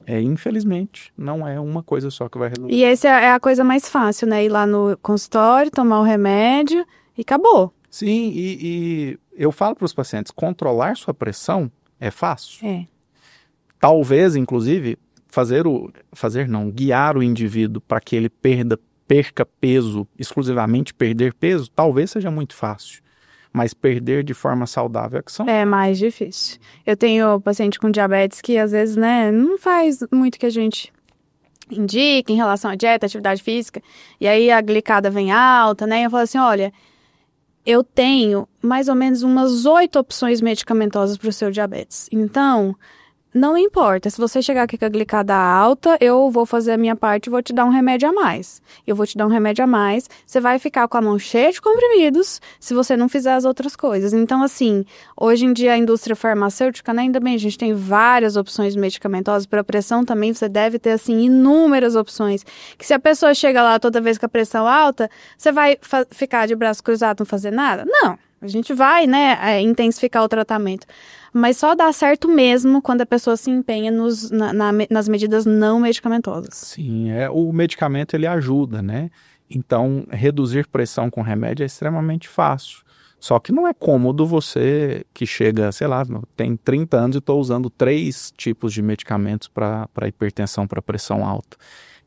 Infelizmente, não é uma coisa só que vai resolver. E essa é a coisa mais fácil, né? Ir lá no consultório, tomar o remédio e acabou. Sim, e eu falo para os pacientes, controlar sua pressão é fácil. Talvez, inclusive, guiar o indivíduo para que ele perca peso, exclusivamente perder peso, talvez seja muito fácil. Mas perder de forma saudável é mais difícil. Eu tenho paciente com diabetes que às vezes, né, não faz muito que a gente indica em relação à dieta, atividade física, e aí a glicada vem alta, né, e eu falo assim, olha, eu tenho mais ou menos umas 8 opções medicamentosas para o seu diabetes. Então, não importa, se você chegar aqui com a glicada alta, eu vou fazer a minha parte e vou te dar um remédio a mais. Eu vou te dar um remédio a mais, você vai ficar com a mão cheia de comprimidos se você não fizer as outras coisas. Então, assim, hoje em dia a indústria farmacêutica, né, ainda bem, a gente tem várias opções medicamentosas. Para pressão também você deve ter, assim, inúmeras opções. Que se a pessoa chega lá toda vez com a pressão alta, você vai ficar de braço cruzado e não fazer nada? Não. A gente vai, né, intensificar o tratamento. Mas só dá certo mesmo quando a pessoa se empenha nas medidas não medicamentosas. Sim, o medicamento ele ajuda, né? Então, reduzir pressão com remédio é extremamente fácil. Só que não é cômodo você que chega, sei lá, tem 30 anos e estou usando 3 tipos de medicamentos para hipertensão, para pressão alta.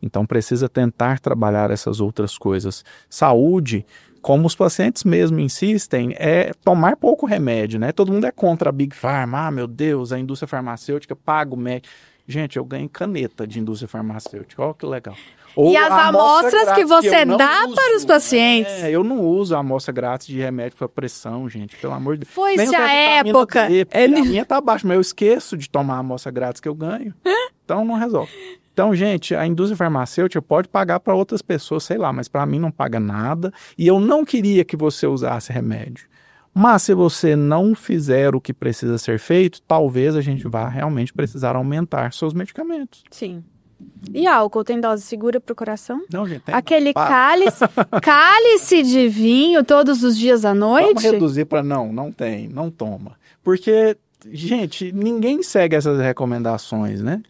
Então, precisa tentar trabalhar essas outras coisas. Saúde, como os pacientes mesmo insistem, é tomar pouco remédio, né? Todo mundo é contra a Big Pharma. Meu Deus, a indústria farmacêutica paga o médico. Gente, eu ganho caneta de indústria farmacêutica. Olha que legal. Ou e as amostras que você dá para os pacientes. Eu não uso a amostra grátis de remédio para pressão, gente. Pelo amor de Deus. Foi-se a época. A minha tá baixa, mas eu esqueço de tomar a amostra grátis que eu ganho. Então não resolve. Então, gente, a indústria farmacêutica pode pagar para outras pessoas, sei lá, mas para mim não paga nada. E eu não queria que você usasse remédio. Mas se você não fizer o que precisa ser feito, talvez a gente vá realmente precisar aumentar seus medicamentos. Sim. E álcool tem dose segura para o coração? Não, gente. Tem. Aquele cálice de vinho todos os dias à noite? Vamos reduzir para não tem, não toma. Porque, gente, ninguém segue essas recomendações, né?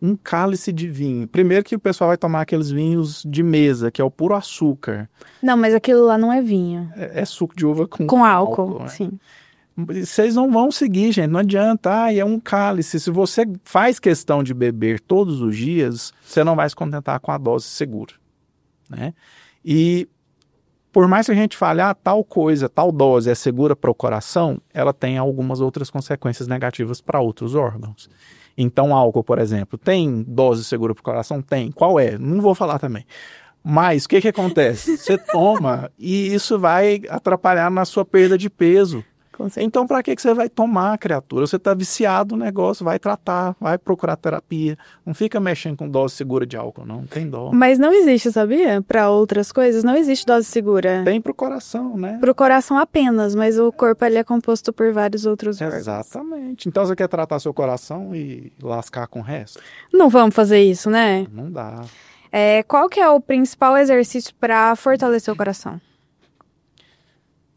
Um cálice de vinho. Primeiro que o pessoal vai tomar aqueles vinhos de mesa, que é o puro açúcar. Não, mas aquilo lá não é vinho. É suco de uva com álcool, né? Sim. Vocês não vão seguir, gente, não adianta. É um cálice. Se você faz questão de beber todos os dias, você não vai se contentar com a dose segura, né? E por mais que a gente fale, tal coisa, tal dose é segura para o coração, ela tem algumas outras consequências negativas para outros órgãos. Então, álcool, por exemplo, tem dose segura para o coração? Tem. Qual é? Não vou falar também. Mas o que acontece? Você toma e isso vai atrapalhar na sua perda de peso. Então, para que você vai tomar, criatura? Você está viciado no negócio, vai tratar, vai procurar terapia. Não fica mexendo com dose segura de álcool, não tem dó. Mas não existe, sabia? Para outras coisas, não existe dose segura. Tem pro coração, né? Pro coração apenas, mas o corpo ele é composto por vários outros órgãos. Exatamente. Então, você quer tratar seu coração e lascar com o resto? Não vamos fazer isso, né? Não dá. Qual que é o principal exercício para fortalecer o coração?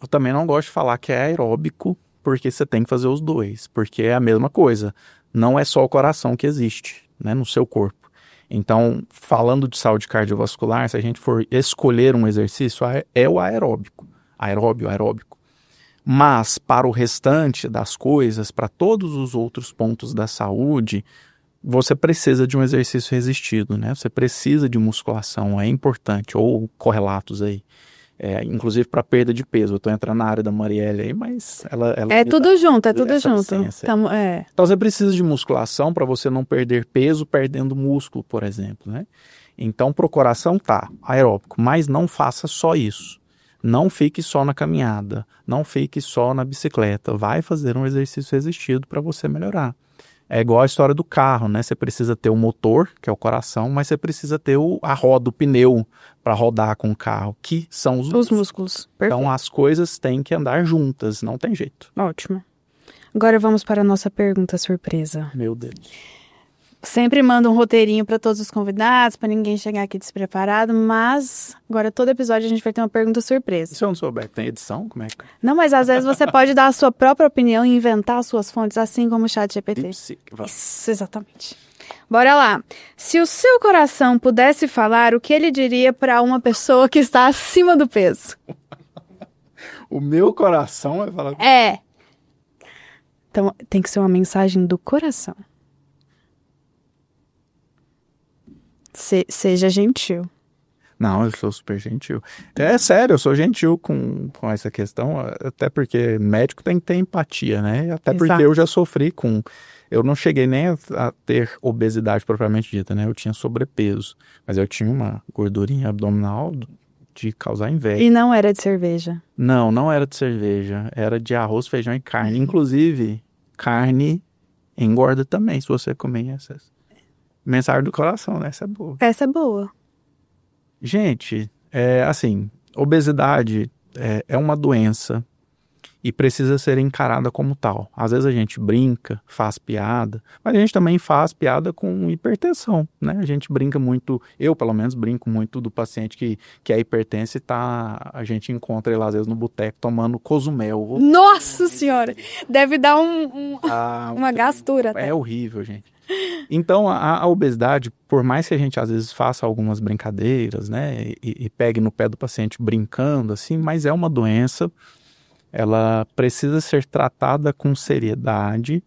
Eu também não gosto de falar que é aeróbico, porque você tem que fazer os dois, porque é a mesma coisa. Não é só o coração que existe, né, no seu corpo. Então, falando de saúde cardiovascular, se a gente for escolher um exercício, é o aeróbico. Aeróbico. Mas, para o restante das coisas, para todos os outros pontos da saúde, você precisa de um exercício resistido, né? Você precisa de musculação, é importante, ou correlatos aí. Inclusive para perda de peso. Eu estou entrando na área da Marielle aí, mas ela tudo junto, é tudo junto. Então você precisa de musculação para você não perder peso perdendo músculo, por exemplo, né? Então pro coração aeróbico, mas não faça só isso. Não fique só na caminhada, não fique só na bicicleta. Vai fazer um exercício resistido para você melhorar. É igual a história do carro, né? Você precisa ter o motor, que é o coração, mas você precisa ter a roda, o pneu, para rodar com o carro, que são os músculos. Perfeito. Então as coisas têm que andar juntas, não tem jeito. Ótimo. Agora vamos para a nossa pergunta surpresa. Meu Deus. Sempre mando um roteirinho para todos os convidados, para ninguém chegar aqui despreparado, mas agora todo episódio a gente vai ter uma pergunta surpresa. Se eu não souber, tem edição? Como é que... Não, mas às vezes você pode dar a sua própria opinião e inventar as suas fontes, assim como o ChatGPT. Isso, exatamente. Bora lá. Se o seu coração pudesse falar, o que ele diria para uma pessoa que está acima do peso? O meu coração vai falar... Então tem que ser uma mensagem do coração. Seja gentil. Não, eu sou super gentil. É sério, eu sou gentil com essa questão, até porque médico tem que ter empatia, né? Até porque eu já sofri com... Eu não cheguei nem a ter obesidade propriamente dita, né? Eu tinha sobrepeso, mas eu tinha uma gordurinha abdominal de causar inveja. E não era de cerveja? Não era de cerveja. Era de arroz, feijão e carne. Inclusive, carne engorda também, se você comer em excesso. Mensagem do coração, né? Essa é boa. Essa é boa. Gente, obesidade é uma doença e precisa ser encarada como tal. Às vezes a gente brinca, faz piada, mas a gente também faz piada com hipertensão, né? A gente brinca muito, eu pelo menos brinco muito do paciente que é hipertenso e a gente encontra ele às vezes no boteco tomando Cozumel. Nossa Senhora! Deve dar uma gastura. É horrível, gente. Então, a obesidade, por mais que a gente às vezes faça algumas brincadeiras, né, e pegue no pé do paciente brincando, assim, mas é uma doença, ela precisa ser tratada com seriedade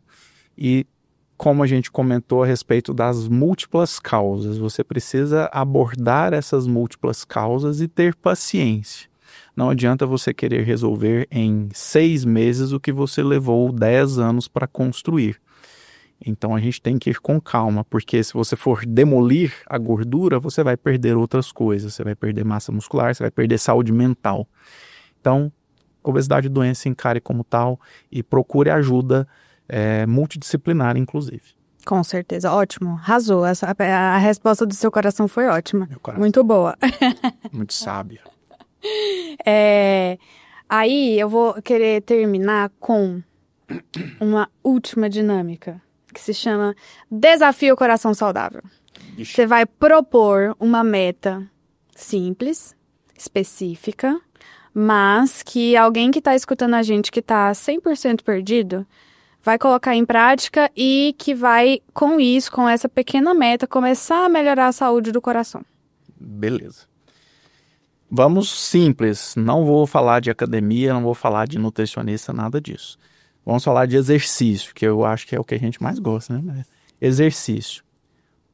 e, como a gente comentou a respeito das múltiplas causas, você precisa abordar essas múltiplas causas e ter paciência. Não adianta você querer resolver em 6 meses o que você levou 10 anos para construir. Então a gente tem que ir com calma, porque se você for demolir a gordura, você vai perder outras coisas, você vai perder massa muscular, você vai perder saúde mental. Então, obesidade e doença encare como tal e procure ajuda multidisciplinar, inclusive. Com certeza, ótimo, arrasou. A resposta do seu coração foi ótima, muito boa. Muito sábia. Aí eu vou querer terminar com uma última dinâmica, que se chama Desafio Coração Saudável. Ixi. Você vai propor uma meta simples, específica, mas que alguém que está escutando a gente que está 100% perdido vai colocar em prática e que vai, com isso, com essa pequena meta, começar a melhorar a saúde do coração. Beleza. Vamos simples, não vou falar de academia, não vou falar de nutricionista, nada disso. Vamos falar de exercício, que eu acho que é o que a gente mais gosta, né? Exercício.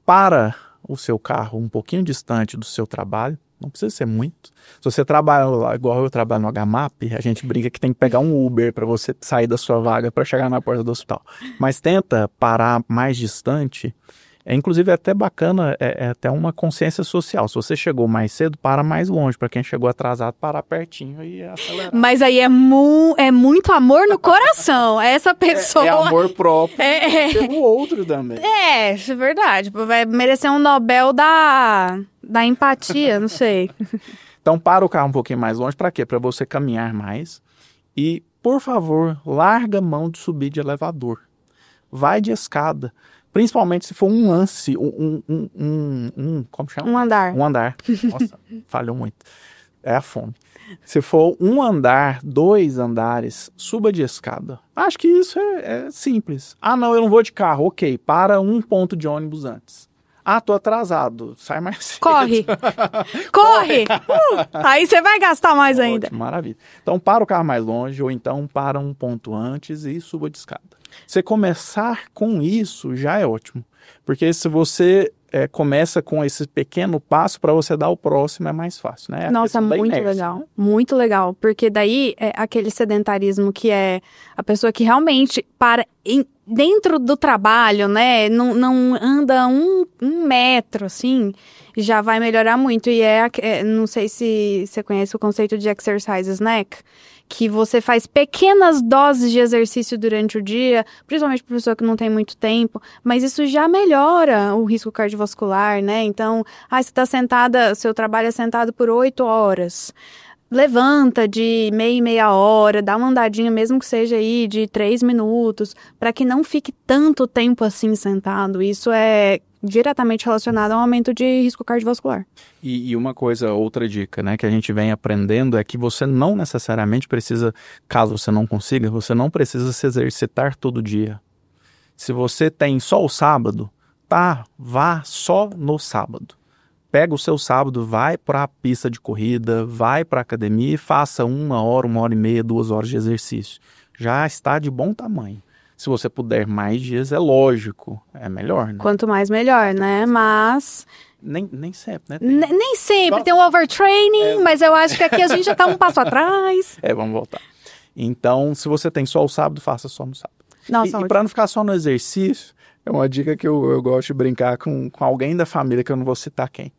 Para o seu carro um pouquinho distante do seu trabalho, não precisa ser muito. Se você trabalha lá, igual eu trabalho no HMAP, a gente brinca que tem que pegar um Uber para você sair da sua vaga para chegar na porta do hospital. Mas tenta parar mais distante. Inclusive é até bacana, é até uma consciência social. Se você chegou mais cedo, para mais longe. Para quem chegou atrasado, parar pertinho e acelerar. Mas aí é muito amor no coração. Essa pessoa... É amor próprio pelo outro também. Isso é verdade. Vai merecer um Nobel da empatia, não sei. Então para o carro um pouquinho mais longe. Para quê? Para você caminhar mais. E, por favor, larga a mão de subir de elevador. Vai de escada. Principalmente se for um lance, como chama? Um andar. Um andar. Nossa, falhou muito. É a fome. Se for um andar, 2 andares, suba de escada. Acho que isso é simples. Ah, não, eu não vou de carro. Ok, para um ponto de ônibus antes. Ah, tô atrasado. Sai mais cedo. Corre! Corre! Aí você vai gastar mais ainda. Ótimo, maravilha. Então, para o carro mais longe, ou então para um ponto antes e suba de escada. Você começar com isso já é ótimo. Porque se você começa com esse pequeno passo, para você dar o próximo é mais fácil, né? Nossa, muito legal. Muito legal. Porque daí é aquele sedentarismo que é a pessoa que realmente para dentro do trabalho, né? Não anda um metro, assim, já vai melhorar muito. E não sei se você conhece o conceito de exercise snack, que você faz pequenas doses de exercício durante o dia, principalmente para pessoa que não tem muito tempo, mas isso já melhora o risco cardiovascular, né? Então, você está sentada, seu trabalho é sentado por 8 horas. Levanta de meia hora, dá uma andadinha, mesmo que seja aí de 3 minutos, para que não fique tanto tempo assim sentado. Isso é diretamente relacionado ao aumento de risco cardiovascular. E uma coisa, outra dica, né, que a gente vem aprendendo é que você não necessariamente precisa, caso você não consiga, você não precisa se exercitar todo dia. Se você tem só o sábado, vá só no sábado. Pega o seu sábado, vai para a pista de corrida, vai para a academia e faça 1 hora, 1h30, 2 horas de exercício. Já está de bom tamanho. Se você puder mais dias, é lógico, é melhor, né? Quanto mais melhor, né? Mas... Nem sempre, né? Nem sempre, tem um overtraining, mas eu acho que aqui a gente já está um passo atrás. Vamos voltar. Então, se você tem só o sábado, faça só no sábado. Nossa, e para não ficar só no exercício, é uma dica que eu gosto de brincar com alguém da família, que eu não vou citar quem.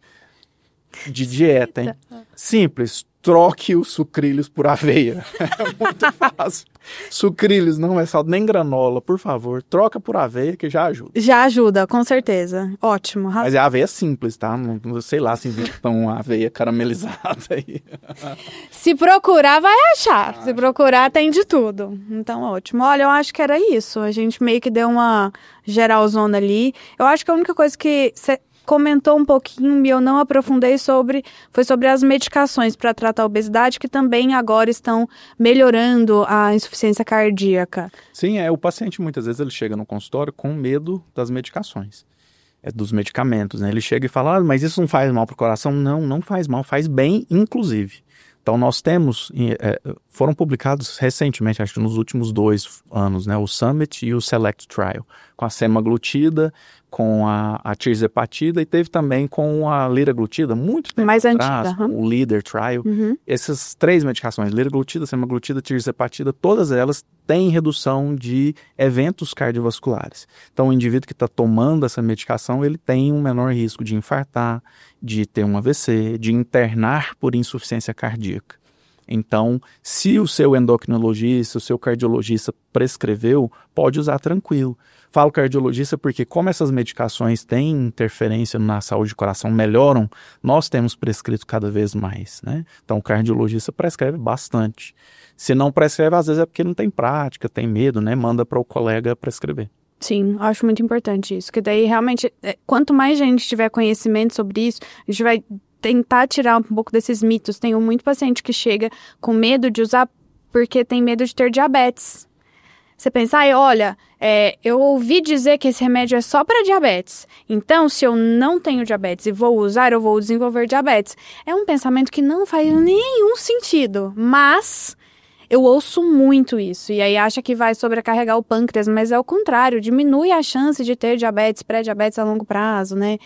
De dieta, hein? Simples, troque os sucrilhos por aveia. É muito fácil. Sucrilhos não é sal, nem granola, por favor. Troca por aveia que já ajuda. Já ajuda, com certeza. Ótimo. Mas é aveia simples, tá? Não sei lá se inventam aveia caramelizada aí. Se procurar, vai achar. Se procurar, tem de tudo. Então, ótimo. Olha, eu acho que era isso. A gente meio que deu uma geralzona ali. Eu acho que a única coisa que... comentou um pouquinho e eu não aprofundei foi sobre as medicações para tratar a obesidade, que também agora estão melhorando a insuficiência cardíaca. Sim, o paciente muitas vezes ele chega no consultório com medo das medicações, dos medicamentos, né? Ele chega e fala, mas isso não faz mal para o coração? Não faz mal, faz bem, inclusive. Então nós temos, foram publicados recentemente, acho que nos últimos 2 anos, né, o Summit e o Select Trial, com a semaglutida, com a tirzepatida e teve também com a liraglutida, muito tempo mais atrás, antiga, o Leader Trial. Essas 3 medicações, liraglutida, semaglutida, tirzepatida, todas elas têm redução de eventos cardiovasculares. Então o indivíduo que está tomando essa medicação, ele tem um menor risco de infartar, de ter um AVC, de internar por insuficiência cardíaca. Então, se o seu endocrinologista, o seu cardiologista prescreveu, pode usar tranquilo. Falo cardiologista porque, como essas medicações têm interferência na saúde do coração, melhoram, nós temos prescrito cada vez mais, né? Então, o cardiologista prescreve bastante. Se não prescreve, às vezes é porque não tem prática, tem medo, né? Manda para o colega prescrever. Sim, acho muito importante isso, que daí realmente, quanto mais gente tiver conhecimento sobre isso, a gente vai tentar tirar um pouco desses mitos. Tenho muito paciente que chega com medo de usar porque tem medo de ter diabetes. Você pensa, olha, eu ouvi dizer que esse remédio é só para diabetes. Então, se eu não tenho diabetes e vou usar, eu vou desenvolver diabetes. É um pensamento que não faz nenhum sentido, mas Eu ouço muito isso, e aí acha que vai sobrecarregar o pâncreas, mas é o contrário, diminui a chance de ter diabetes, pré-diabetes a longo prazo, né?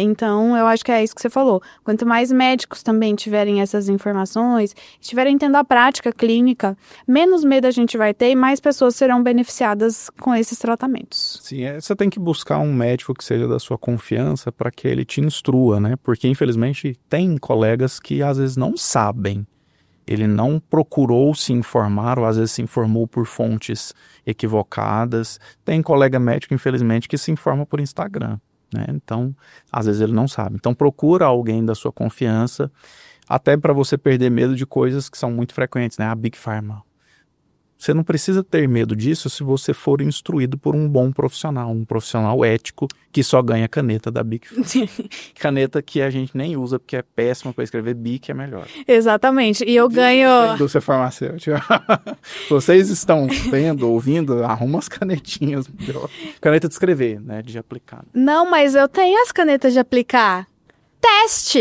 Então, eu acho que é isso que você falou. Quanto mais médicos também tiverem essas informações, estiverem tendo a prática clínica, menos medo a gente vai ter e mais pessoas serão beneficiadas com esses tratamentos. Sim, você tem que buscar um médico que seja da sua confiança para que ele te instrua, né? Porque, infelizmente, tem colegas que às vezes não sabem. Ele não procurou se informar, ou às vezes se informou por fontes equivocadas. Tem colega médico, infelizmente, que se informa por Instagram, né? Então, às vezes ele não sabe. Então, procura alguém da sua confiança, até para você perder medo de coisas que são muito frequentes, né? A Big Pharma. Você não precisa ter medo disso se você for instruído por um bom profissional, um profissional ético que só ganha caneta da Bic. Caneta que a gente nem usa porque é péssima para escrever, Bic é melhor. Exatamente, e eu ganho... Indústria farmacêutica. Vocês estão vendo, ouvindo, arruma as canetinhas. Caneta de escrever, né, de aplicar. Não, mas eu tenho as canetas de aplicar. Teste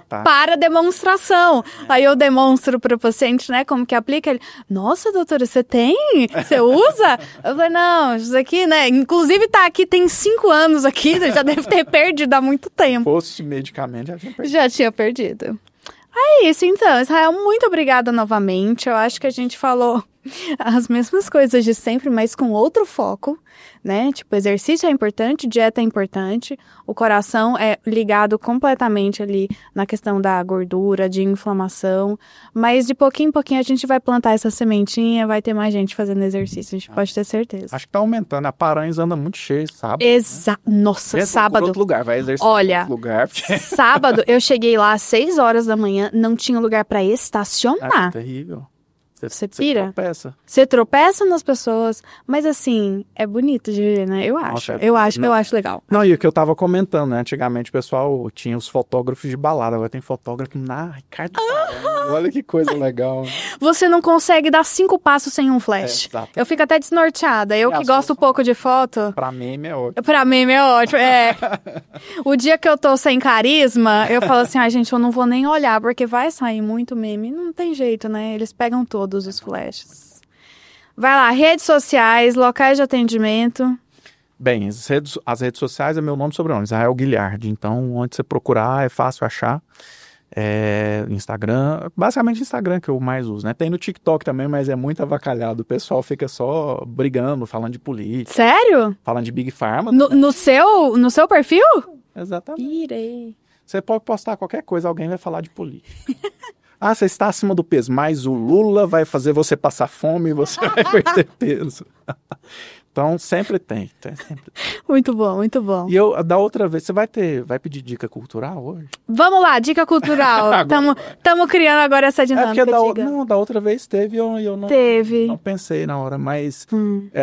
para demonstração. Aí eu demonstro para o paciente, né, como que aplica. Ele, nossa, doutora, você tem? Você usa? Eu falei, não, isso aqui, né, inclusive tá aqui, tem 5 anos aqui, já deve ter perdido há muito tempo. Fosse medicamento, já tinha perdido. Já tinha perdido. É isso, então, Israel, muito obrigada novamente. Eu acho que a gente falou as mesmas coisas de sempre, mas com outro foco, né? Tipo, exercício é importante, dieta é importante, o coração é ligado completamente ali na questão da gordura, de inflamação, mas de pouquinho em pouquinho a gente vai plantar essa sementinha, vai ter mais gente fazendo exercício, a gente pode ter certeza. Acho que tá aumentando, a Paranhos anda muito cheio, sábado. Nossa, né? sábado. Outro lugar, vai exercer Olha, outro lugar. Sábado eu cheguei lá às 6 horas da manhã, não tinha lugar pra estacionar. É terrível. Você pira? Tropeça. Você tropeça nas pessoas, mas assim, é bonito de ver, né? Eu acho. Nossa, eu acho legal. Não, e o que eu tava comentando, né? Antigamente o pessoal tinha os fotógrafos de balada, agora tem fotógrafo na Ricardo. Olha que coisa legal. Você não consegue dar 5 passos sem um flash. Eu fico até desnorteada. Eu que gosto pouco de foto. Pra meme é ótimo. Pra meme é ótimo, O dia que eu tô sem carisma, eu falo assim, gente, eu não vou nem olhar, porque vai sair muito meme. Não tem jeito, né? Eles pegam todos os flashes. Vai lá, redes sociais, locais de atendimento. Bem, as redes sociais é meu nome e sobrenome, Israel Guilhardi. Então, onde você procurar, é fácil achar. Instagram, basicamente Instagram que eu mais uso, né? Tem no TikTok também, mas é muito avacalhado. O pessoal fica só brigando, falando de política. Sério? Falando de Big Pharma. No seu perfil? Exatamente. Irei. Você pode postar qualquer coisa, alguém vai falar de política. Você está acima do peso, mas o Lula vai fazer você passar fome e você vai perder peso. Então, sempre tem. Muito bom, muito bom. E da outra vez, você vai pedir dica cultural hoje? Vamos lá, dica cultural. Estamos criando agora essa dinâmica. Da outra vez teve, eu não pensei na hora, mas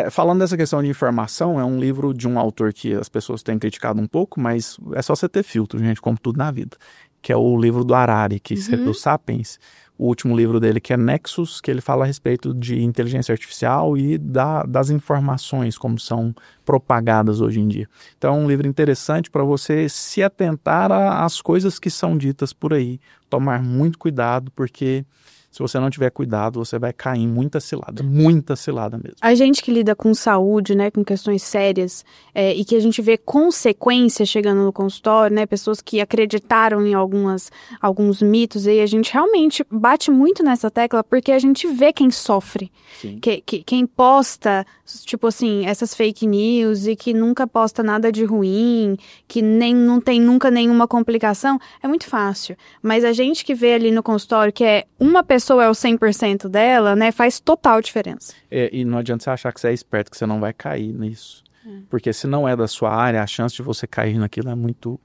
falando dessa questão de informação, é um livro de um autor que as pessoas têm criticado um pouco, mas é só você ter filtro, gente, como tudo na vida. Que é o livro do Harari, que escreveu Sapiens, o último livro dele, que é Nexus, que ele fala a respeito de inteligência artificial e das informações, como são propagadas hoje em dia. Então é um livro interessante para você se atentar às coisas que são ditas por aí, tomar muito cuidado, porque se você não tiver cuidado, você vai cair em muita cilada mesmo. A gente que lida com saúde, né, com questões sérias, e que a gente vê consequências chegando no consultório, né, pessoas que acreditaram em alguns mitos, e a gente realmente bate muito nessa tecla, porque a gente vê quem sofre, quem posta, tipo assim, essas fake news, e que nunca posta nada de ruim, que não tem nunca nenhuma complicação, é muito fácil. Mas a gente que vê ali no consultório, que é uma pessoa é o 100% dela, né, faz total diferença. E não adianta você achar que você é esperto, que você não vai cair nisso. Porque se não é da sua área, a chance de você cair naquilo é muito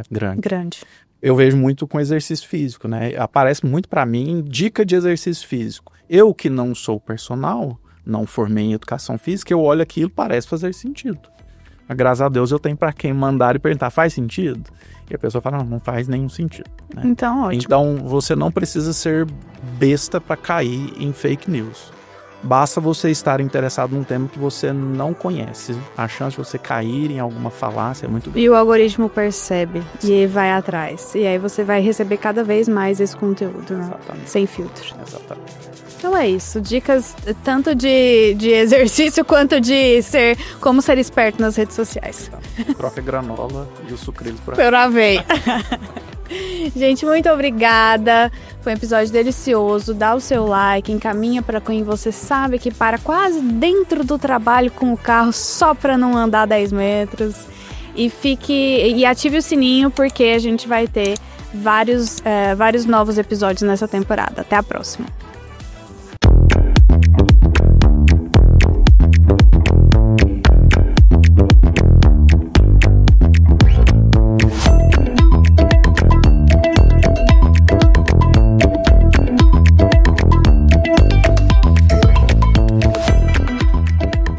grande. Eu vejo muito com exercício físico, né? Aparece muito pra mim dica de exercício físico. Eu que não sou personal, não formei em educação física, eu olho aquilo e parece fazer sentido. Mas, graças a Deus eu tenho pra quem mandar e perguntar, faz sentido? E a pessoa fala, não faz nenhum sentido. Né? Então, ótimo. Então, você não precisa ser besta para cair em fake news. Basta você estar interessado num tema que você não conhece. A chance de você cair em alguma falácia é muito grande. E o algoritmo percebe e vai atrás. E aí você vai receber cada vez mais esse conteúdo, né? Exatamente. Sem filtro. Exatamente. Então é isso. Dicas tanto de exercício quanto de como ser esperto nas redes sociais. Troca granola e os sucrilhos por aí. Eu lavei. Gente, muito obrigada. Foi um episódio delicioso. Dá o seu like, encaminha para quem você sabe que para quase dentro do trabalho com o carro só para não andar 10 metros. E ative o sininho porque a gente vai ter vários novos episódios nessa temporada. Até a próxima.